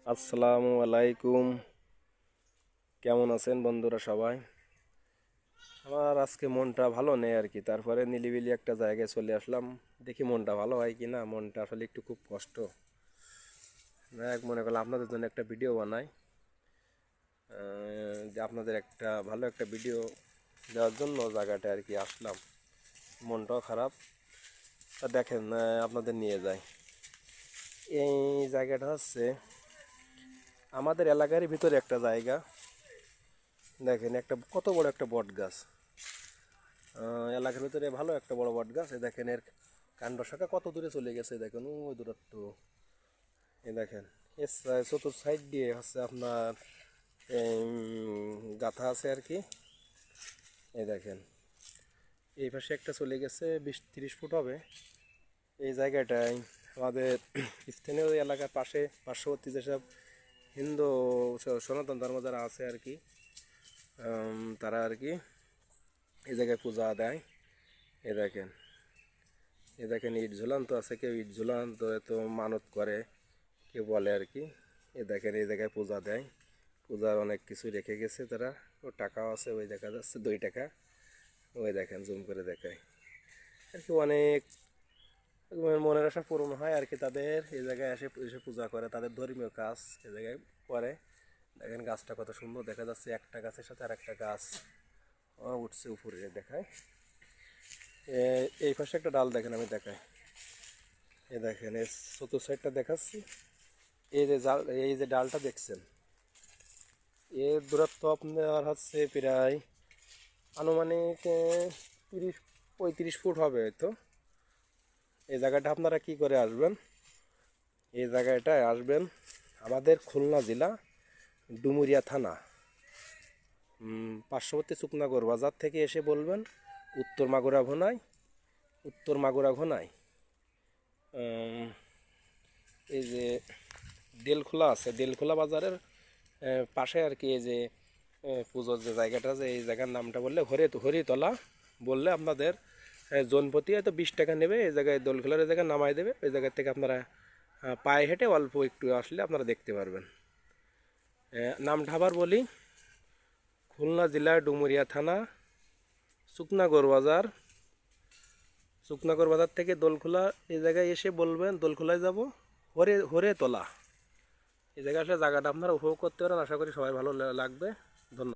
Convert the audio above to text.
আসসালামু আলাইকুম। কেমন আছেন বন্ধুরা সবাই? আমার আজকে মনটা ভালো নেই আর কি, তারপরে নিলিবিলি একটা জায়গায় চলে আসলাম। দেখি মনটা ভালো হয় কি না। মনটা আসলে একটু খুব কষ্ট। মনে করলাম আপনাদের জন্য একটা ভিডিও বানাই, যে আপনাদের একটা ভালো একটা ভিডিও দেওয়ার জন্য জায়গাটা আর কি আসলাম। মনটাও খারাপ, তা দেখেন আপনাদের নিয়ে যাই। এই জায়গাটা হচ্ছে আমাদের এলাকারই ভিতরে একটা জায়গা। দেখেন একটা কত বড় একটা বট গাছ। এলাকার ভিতরে ভালো একটা বড় বট গাছ। এই দেখেন এর কাণ্ড শাখা কত দূরে চলে গেছে, দেখেন ওই দূরত্ব। এই দেখেন এর চতুর্থ সাইড দিয়ে হচ্ছে আপনার গাথা আছে আর কি। এই দেখেন এই পাশে একটা চলে গেছে 20-30 ফুট হবে। এই জায়গাটায় আমাদের স্থানীয় এলাকার পার্শ্ববর্তী যেসব হিন্দু সনাতন ধর্ম যারা আছে আর কি, তারা আর কি এই জায়গায় পূজা দেয়। এই দেখেন ইট ঝুলান্ত আছে, কেউ ইট ঝুলান্ত এত মানত করে, কেউ বলে আর কি। এ দেখেন এই জায়গায় পূজা দেয়, পূজার অনেক কিছু রেখে গেছে তারা। ও টাকাও আছে, ওই দেখা যাচ্ছে 2 টাকা। ওই দেখেন জুম করে দেখায় আর কি। অনেক মনের আশা পূরণ হয় আর কি তাদের। এই জায়গায় এসে এসে পূজা করে, তাদের ধর্মীয় কাজ এই জায়গায় করে। দেখেন গাছটা কত সুন্দর দেখা যাচ্ছে, একটা গাছের সাথে আর একটা গাছ উঠছে উপরে দেখায়। এই পাশে একটা ডাল দেখেন, আমি দেখাই। এই দেখেন এই চতুর্থ সাইডটা দেখাচ্ছি। এই যে ডালটা দেখছেন, এর দূরত্ব আপনার হচ্ছে প্রায় আনুমানিক 30-35 ফুট হবে হয়তো। এই জায়গাটা আপনারা কি করে আসবেন? এই জায়গাটায় আসবেন আমাদের খুলনা জেলা ডুমুরিয়া থানা, পার্শ্ববর্তী শুকনাগর বাজার থেকে এসে বলবেন উত্তর মাগুরা ঘোনায় এই যে ডেলখোলা আছে, ডেলখোলা বাজারের পাশে আর কি। এই যে পুজোর যে জায়গাটা আছে, এই জায়গার নামটা বললে হরিতলা বললে আপনাদের জনপ্রতি হয়তো 20 টাকা নেবে। এই জায়গায় দোলখোলার এই জায়গায় নামাই দেবে। ওই জায়গা থেকে আপনারা পায়ে হেঁটে অল্প একটু আসলে আপনারা দেখতে পারবেন। নামটা আবার বলি, খুলনা জেলার ডুমুরিয়া থানা শুকনাগর বাজার। শুকনাগর বাজার থেকে দোলখোলা এই জায়গায় এসে বলবেন দোলখোলায় যাব, হরে তোলা। এই জায়গায় আসলে জায়গাটা আপনারা উপভোগ করতে পারেন। আশা করি সবাই ভালো লাগবে।